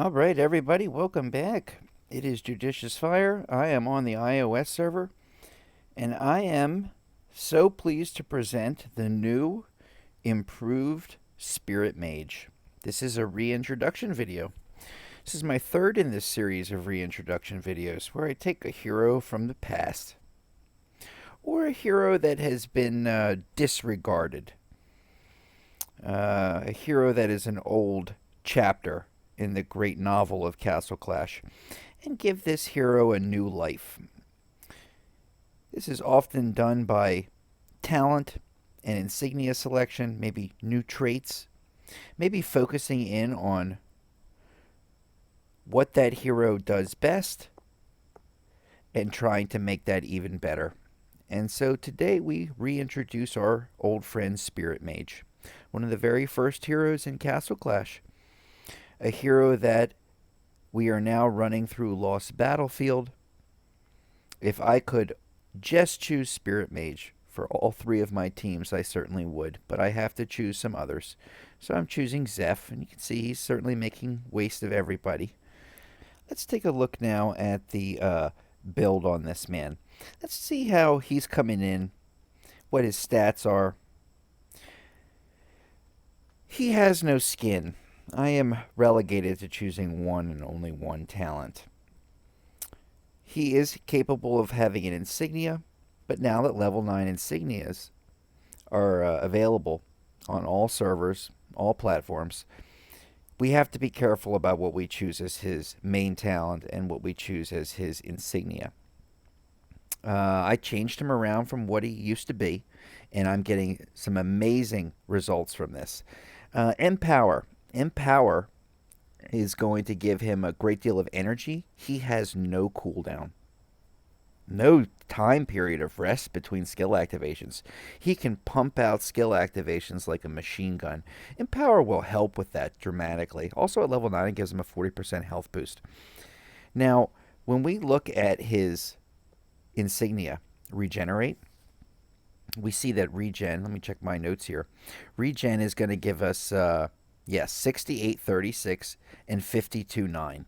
All right, everybody, welcome back. It is JudiciousFire. I am on the iOS server, and I am so pleased to present the new, improved Spirit Mage. This is a reintroduction video. This is my third in this series of reintroduction videos where I take a hero from the past, or a hero that has been disregarded, a hero that is an old chapter in the great novel of Castle Clash, and give this hero a new life. This is often done by talent and insignia selection, maybe new traits, maybe focusing in on what that hero does best and trying to make that even better. And so today we reintroduce our old friend Spirit Mage, one of the very first heroes in Castle Clash. A hero that we are now running through Lost Battlefield. If I could just choose Spirit Mage for all three of my teams, I certainly would, but I have to choose some others. So I'm choosing Zeph, and you can see he's certainly making waste of everybody. Let's take a look now at the build on this man. Let's see how he's coming in, what his stats are. He has no skin. I am relegated to choosing one and only one talent. He is capable of having an insignia, but now that level 9 insignias are available on all servers, all platforms, we have to be careful about what we choose as his main talent and what we choose as his insignia. I changed him around from what he used to be, and I'm getting some amazing results from this. Empower. Empower is going to give him a great deal of energy. He has no cooldown, no time period of rest between skill activations. He can pump out skill activations like a machine gun. Empower will help with that dramatically. Also at level 9, it gives him a 40% health boost. Now, when we look at his insignia, Regenerate, we see that regen, let me check my notes here. Regen is going to give us 6836 and 529.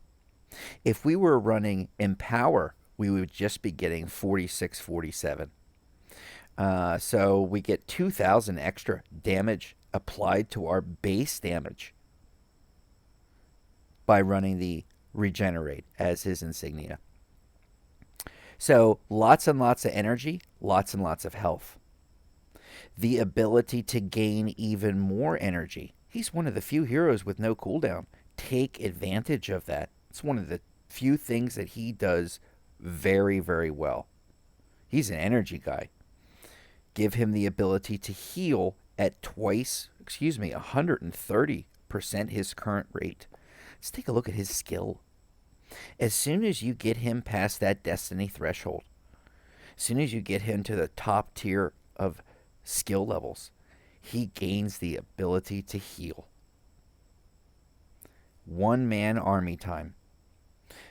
If we were running Empower, we would just be getting 4647. So we get 2000 extra damage applied to our base damage by running the Regenerate as his insignia. So lots and lots of energy, lots and lots of health. The ability to gain even more energy. He's one of the few heroes with no cooldown. Take advantage of that. It's one of the few things that he does very, very well. He's an energy guy. Give him the ability to heal at 130% his current rate. Let's take a look at his skill. As soon as you get him past that destiny threshold, as soon as you get him to the top tier of skill levels, he gains the ability to heal. One-man army time.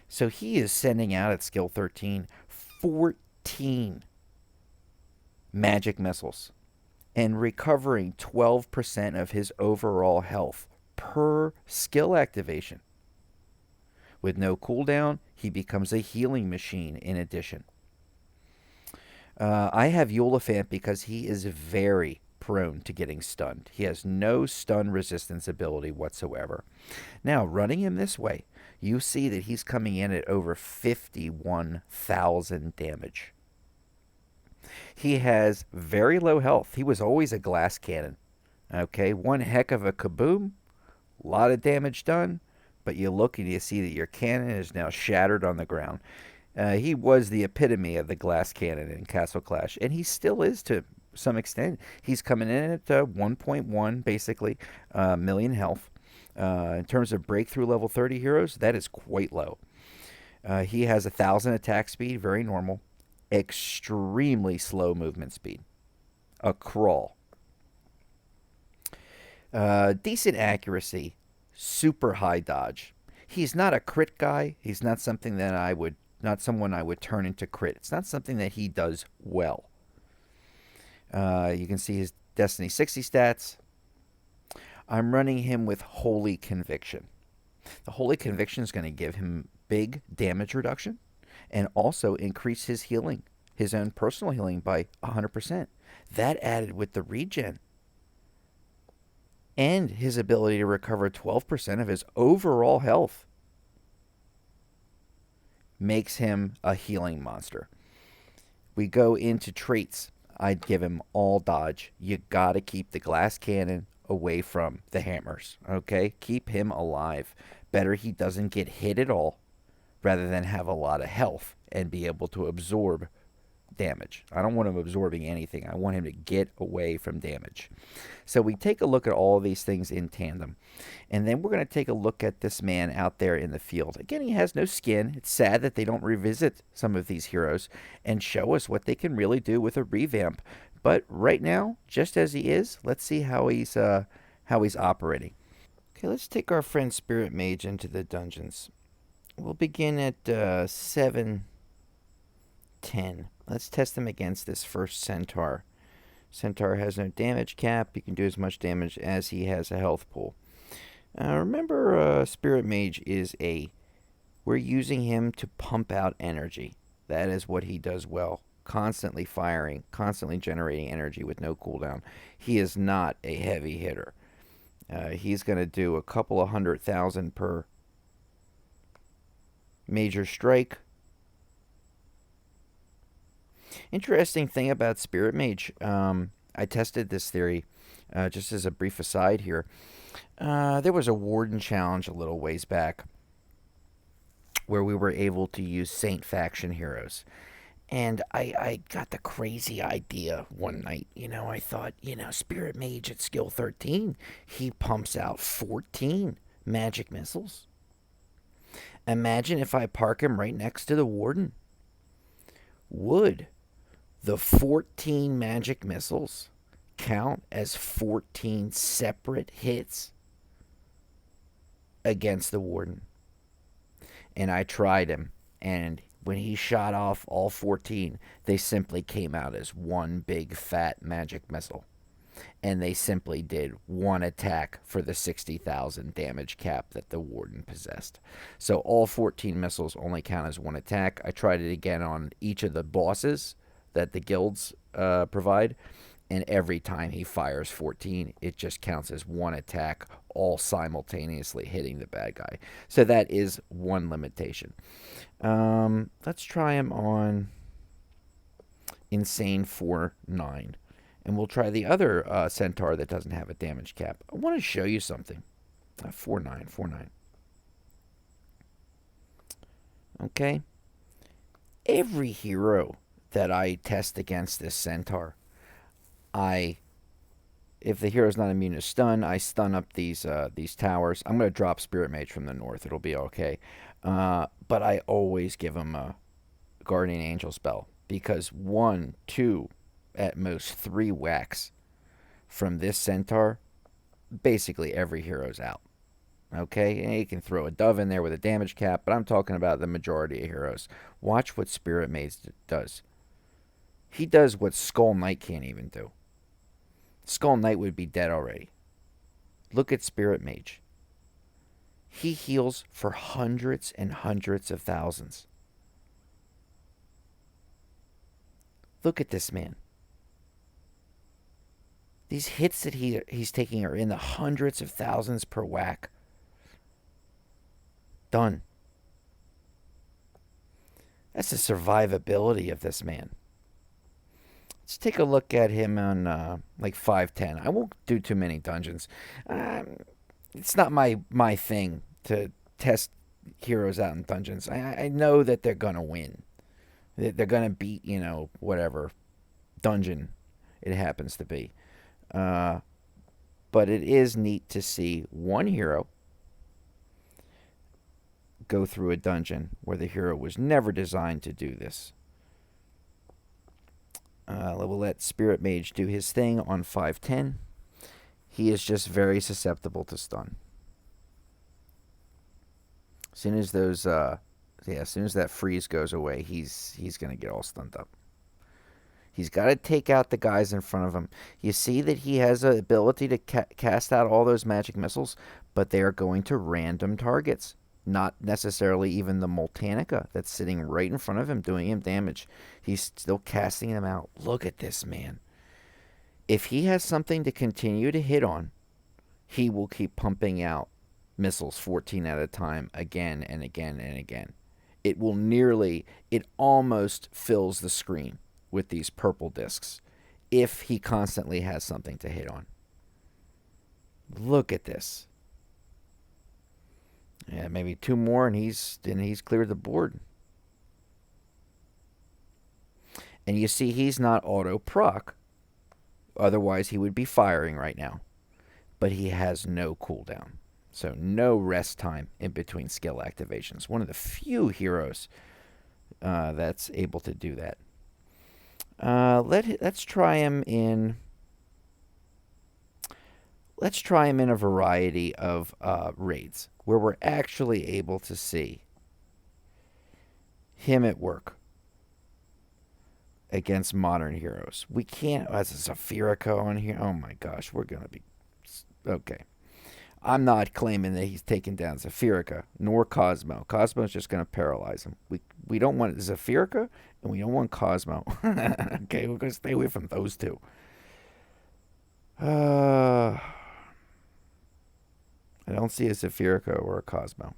So he is sending out at skill 13 14 magic missiles and recovering 12% of his overall health per skill activation. With no cooldown, he becomes a healing machine in addition. I have Eulophant because he is very prone to getting stunned. He has no stun resistance ability whatsoever. Now, running him this way, you see that he's coming in at over 51,000 damage. He has very low health. He was always a glass cannon. Okay, one heck of a kaboom, a lot of damage done, but you look and you see that your cannon is now shattered on the ground. He was the epitome of the glass cannon in Castle Clash, and he still is to some extent. He's coming in at 1.1, basically, million health. In terms of breakthrough level 30 heroes, that is quite low. He has 1,000 attack speed, very normal. Extremely slow movement speed. A crawl. Decent accuracy. Super high dodge. He's not a crit guy. He's not something that not someone I would turn into crit. It's not something that he does well. You can see his Destiny 60 stats. I'm running him with Holy Conviction. The Holy Conviction is going to give him big damage reduction and also increase his healing, his own personal healing by 100%. That added with the regen and his ability to recover 12% of his overall health makes him a healing monster. We go into traits. I'd give him all dodge. You gotta keep the glass cannon away from the hammers, okay? Keep him alive. Better he doesn't get hit at all rather than have a lot of health and be able to absorb damage. I don't want him absorbing anything. I want him to get away from damage. So we take a look at all of these things in tandem. And then we're going to take a look at this man out there in the field. Again, he has no skin. It's sad that they don't revisit some of these heroes and show us what they can really do with a revamp. But right now, just as he is, let's see how he's operating. Okay, let's take our friend Spirit Mage into the dungeons. We'll begin at 7:10. Let's test him against this first Centaur. Centaur has no damage cap. He can do as much damage as he has a health pool. Remember, Spirit Mage we're using him to pump out energy. That is what he does well. Constantly firing, constantly generating energy with no cooldown. He is not a heavy hitter. He's going to do a couple of 100,000 per major strike. Interesting thing about Spirit Mage, I tested this theory just as a brief aside here. There was a Warden challenge a little ways back where we were able to use Saint faction heroes. And I got the crazy idea one night. I thought, Spirit Mage at skill 13, he pumps out 14 magic missiles. Imagine if I park him right next to the Warden. Would the 14 magic missiles count as 14 separate hits against the Warden? And I tried him, and when he shot off all 14, they simply came out as one big fat magic missile. And they simply did one attack for the 60,000 damage cap that the Warden possessed. So all 14 missiles only count as one attack. I tried it again on each of the bosses that the guilds provide, and every time he fires 14, it just counts as one attack, all simultaneously hitting the bad guy. So that is one limitation. Let's try him on Insane 4-9. And we'll try the other Centaur that doesn't have a damage cap. I want to show you something. 4-9. Okay. Every hero that I test against this Centaur, if the hero's not immune to stun, I stun up these towers. I'm going to drop Spirit Mage from the north. It'll be okay. But I always give him a Guardian Angel spell. Because 1, 2, at most 3 whacks from this Centaur, basically every hero's out. Okay? And you can throw a Dove in there with a damage cap, but I'm talking about the majority of heroes. Watch what Spirit Mage does. He does what Skull Knight can't even do. Skull Knight would be dead already. Look at Spirit Mage. He heals for hundreds and hundreds of thousands. Look at this man. These hits that he's taking are in the hundreds of thousands per whack. Done. That's the survivability of this man. Let's take a look at him on like 5-10. I won't do too many dungeons. It's not my thing to test heroes out in dungeons. I know that they're going to win. They're going to beat, whatever dungeon it happens to be. But it is neat to see one hero go through a dungeon where the hero was never designed to do this. We'll let Spirit Mage do his thing on 5-10. He is just very susceptible to stun. As soon as as soon as that freeze goes away, he's gonna get all stunned up. He's got to take out the guys in front of him. You see that he has the ability to cast out all those magic missiles, but they are going to random targets. Not necessarily even the Multanica that's sitting right in front of him doing him damage. He's still casting them out. Look at this man. If he has something to continue to hit on, he will keep pumping out missiles 14 at a time again and again and again. It almost fills the screen with these purple discs if he constantly has something to hit on. Look at this. Yeah, maybe 2 more and he's cleared the board. And you see he's not auto proc. Otherwise he would be firing right now. But he has no cooldown. So no rest time in between skill activations. One of the few heroes that's able to do that. Let's try him in. Let's try him in a variety of raids where we're actually able to see him at work against modern heroes. We can't. That's a Zafirica on here. Oh my gosh, we're gonna be okay. I'm not claiming that he's taken down Zafirica nor Cosmo. Cosmo's just going to paralyze him. We don't want Zafirica and we don't want Cosmo. Okay, we're going to stay away from those two. I don't see a Zafirica or a Cosmo.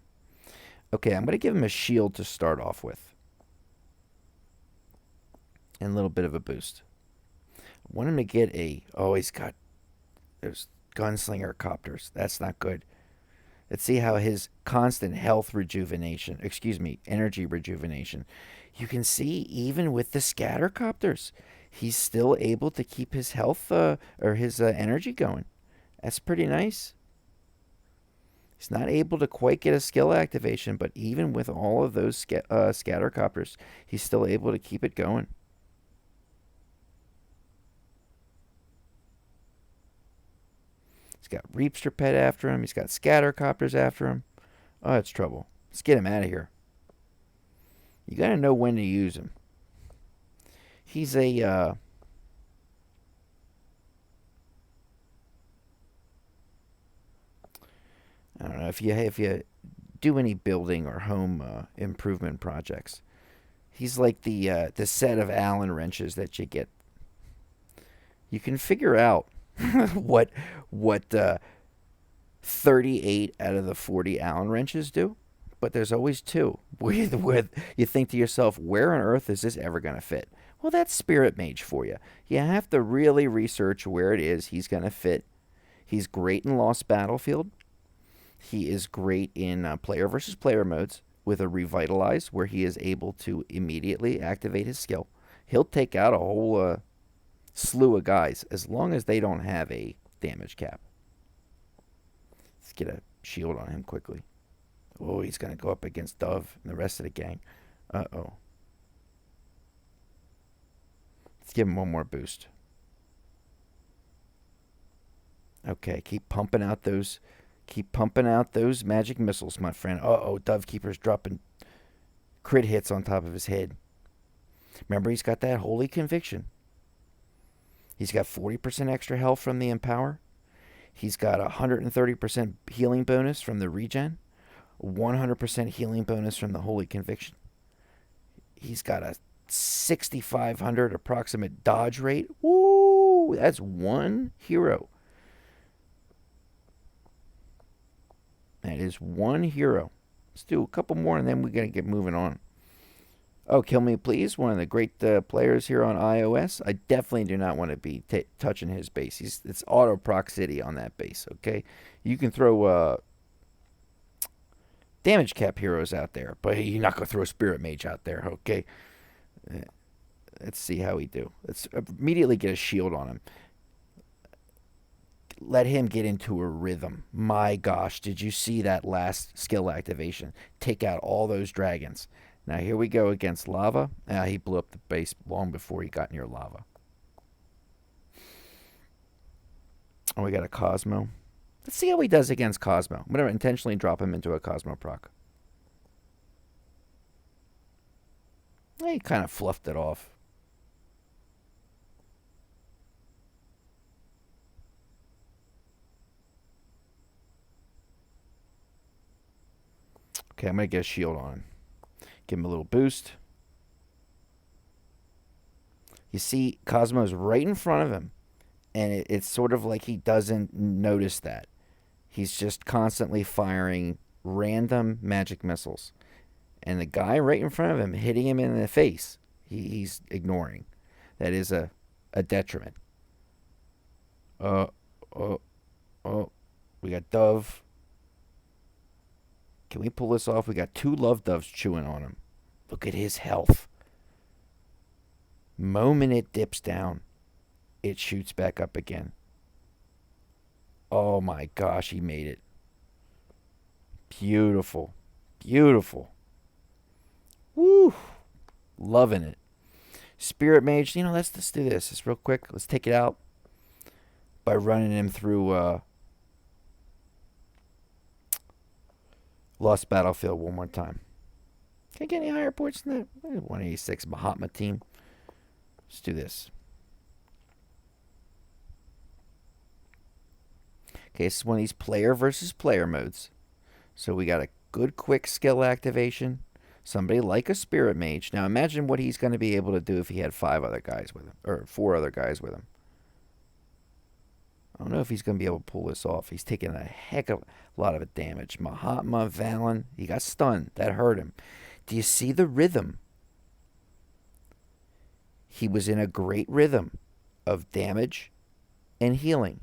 Okay, I'm going to give him a shield to start off with. And a little bit of a boost. I want him to get a... Oh, he's got... There's... Gunslinger copters. That's not good. Let's see how his constant health rejuvenation, energy rejuvenation. You can see even with the scatter copters, he's still able to keep his health or his energy going. That's pretty nice. He's not able to quite get a skill activation, but even with all of those scatter copters, he's still able to keep it going. He's got Reapster Pet after him. He's got Scattercopters after him. Oh, it's trouble. Let's get him out of here. You got to know when to use him. He's a... I don't know if you do any building or home improvement projects. He's like the set of Allen wrenches that you get. You can figure out what 38 out of the 40 Allen wrenches do, but there's always 2 with you think to yourself, where on earth is this ever going to fit? Well, that's Spirit Mage for you. You have to really research where it is he's going to fit. He's great in Lost Battlefield. He is great in player versus player modes with a Revitalize, where he is able to immediately activate his skill. He'll take out a whole slew of guys as long as they don't have a damage cap. Let's get a shield on him quickly. Oh, he's going to go up against Dove and the rest of the gang. Uh-oh. Let's give him one more boost. Okay, keep pumping out those magic missiles, my friend. Uh-oh, Dove Keeper's dropping crit hits on top of his head. Remember, he's got that Holy Conviction. He's got 40% extra health from the Empower. He's got a 130% healing bonus from the Regen. 100% healing bonus from the Holy Conviction. He's got a 6,500 approximate dodge rate. Woo! That's one hero. That is one hero. Let's do a couple more and then we're going to get moving on. Oh, Kill Me Please, one of the great players here on iOS. I definitely do not want to be touching his base. It's auto proc city on that base, okay? You can throw damage cap heroes out there, but you're not going to throw a Spirit Mage out there, okay? Let's see how we do. Let's immediately get a shield on him. Let him get into a rhythm. My gosh, did you see that last skill activation? Take out all those dragons. Now here we go against lava. He blew up the base long before he got near lava. Oh, we got a Cosmo. Let's see how he does against Cosmo. I'm going to intentionally drop him into a Cosmo proc. He kind of fluffed it off. Okay, I'm going to get a shield on him. Give him a little boost. You see, Cosmo's right in front of him. And it's sort of like he doesn't notice that. He's just constantly firing random magic missiles. And the guy right in front of him, hitting him in the face, he's ignoring. That is a detriment. Oh. We got Dove. Can we pull this off? We got 2 Love Doves chewing on him. Look at his health. Moment it dips down, it shoots back up again. Oh my gosh, he made it. Beautiful. Beautiful. Woo. Loving it. Spirit Mage, let's just do this. Just real quick. Let's take it out by running him through Lost Battlefield one more time. Can I get any higher points than that? 186 Mahatma team. Let's do this. Okay, this is one of these player versus player modes. So we got a good quick skill activation. Somebody like a Spirit Mage. Now imagine what he's going to be able to do if he had 5 other guys with him. Or 4 other guys with him. I don't know if he's going to be able to pull this off. He's taking a heck of a lot of damage. Mahatma, Valen, he got stunned. That hurt him. Do you see the rhythm? He was in a great rhythm of damage and healing.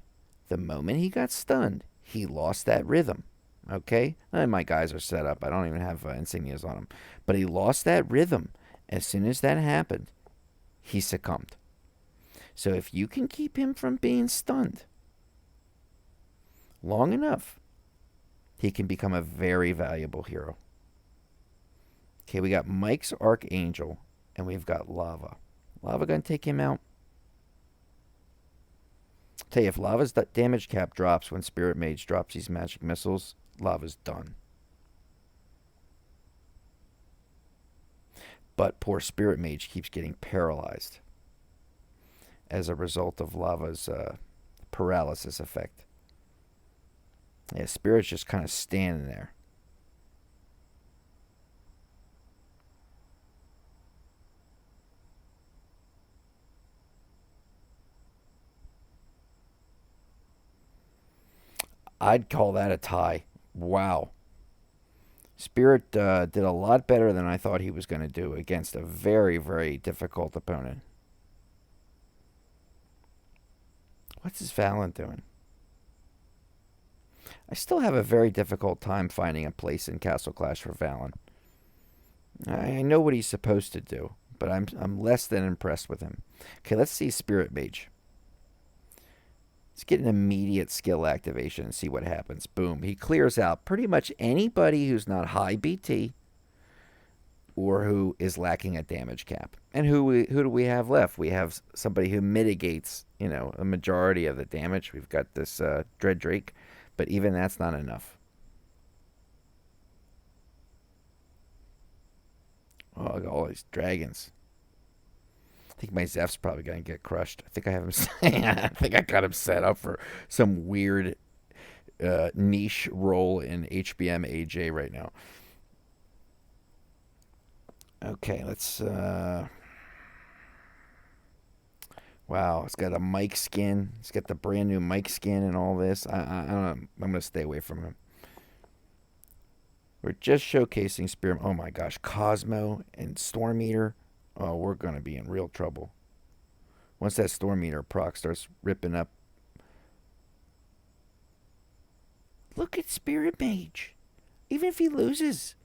The moment he got stunned, he lost that rhythm. Okay? None of my guys are set up. I don't even have insignias on them. But he lost that rhythm. As soon as that happened, he succumbed. So if you can keep him from being stunned long enough, he can become a very valuable hero. Okay, we got Mike's Archangel, and we've got Lava. Lava gonna take him out? Tell you, if Lava's damage cap drops when Spirit Mage drops these magic missiles, Lava's done. But poor Spirit Mage keeps getting paralyzed as a result of Lava's paralysis effect. Yeah, Spirit's just kind of standing there. I'd call that a tie. Wow. Spirit did a lot better than I thought he was going to do against a very, very difficult opponent. What's his Valen doing? I still have a very difficult time finding a place in Castle Clash for Valen. I know what he's supposed to do, but I'm less than impressed with him. Okay, let's see Spirit Mage. Let's get an immediate skill activation and see what happens. Boom. He clears out pretty much anybody who's not high BT or who is lacking a damage cap. And who do we have left? We have somebody who mitigates, a majority of the damage. We've got this Dread Drake, but even that's not enough. Oh, look at all these dragons. I think my Zeph's probably going to get crushed. I think I have him. I think I got him set up for some weird niche role in HBM AJ right now. Okay, let's. Wow, it's got a Mike skin. It's got the brand new Mike skin and all this. I don't know. I'm going to stay away from him. We're just showcasing Spirit. Oh my gosh, Cosmo and Storm Eater. Oh, we're going to be in real trouble. Once that Storm Eater proc starts ripping up. Look at Spirit Mage. Even if he loses,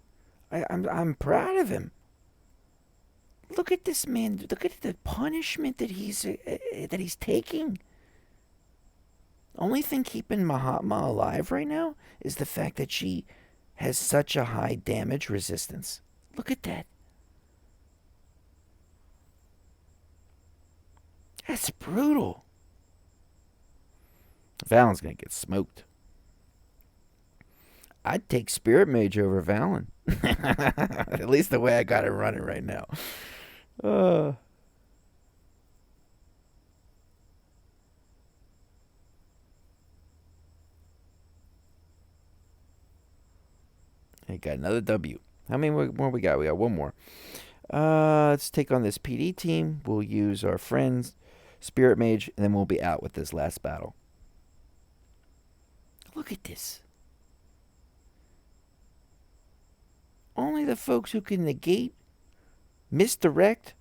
I'm proud of him. Look at this man. Look at the punishment that he's taking. Only thing keeping Mahatma alive right now is the fact that she has such a high damage resistance. Look at that. That's brutal. Valen's going to get smoked. I'd take Spirit Mage over Valen. At least the way I got it running right now. I got another W. How many more we got? We got one more. Let's take on this PD team. We'll use our friends, Spirit Mage, and then we'll be out with this last battle. Look at this. Only the folks who can negate, misdirect,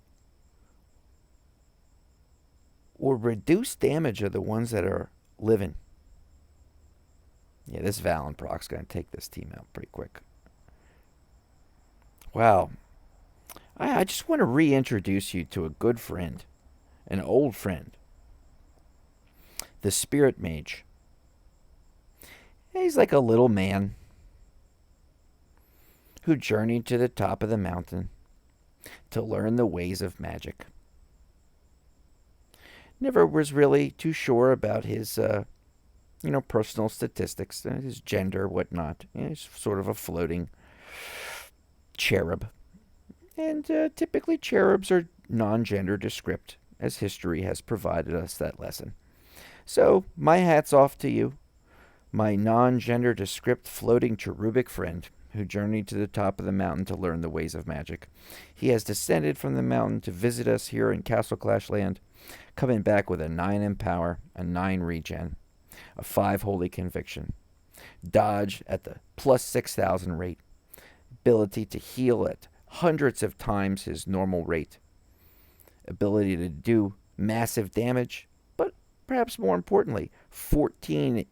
or reduce damage are the ones that are living. Yeah, this Valen proc's going to take this team out pretty quick. Wow. I just want to reintroduce you to a good friend, an old friend, the Spirit Mage. He's like a little man who journeyed to the top of the mountain to learn the ways of magic. Never was really too sure about his, personal statistics, his gender, whatnot. He's sort of a floating cherub. And typically cherubs are non-gender descript, as history has provided us that lesson. So, my hat's off to you, my non-gender descript floating cherubic friend who journeyed to the top of the mountain to learn the ways of magic. He has descended from the mountain to visit us here in Castle Clash Land, coming back with a 9 in power, a 9 regen, a 5 holy conviction, dodge at the plus 6,000 rate, ability to heal at hundreds of times his normal rate, ability to do massive damage, but perhaps more importantly, 14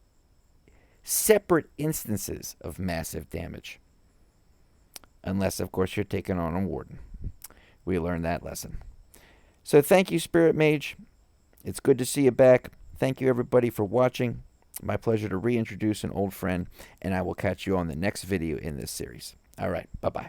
separate instances of massive damage. Unless, of course, you're taking on a warden. We learned that lesson. So thank you, Spirit Mage. It's good to see you back. Thank you, everybody, for watching. My pleasure to reintroduce an old friend, and I will catch you on the next video in this series. All right, bye-bye.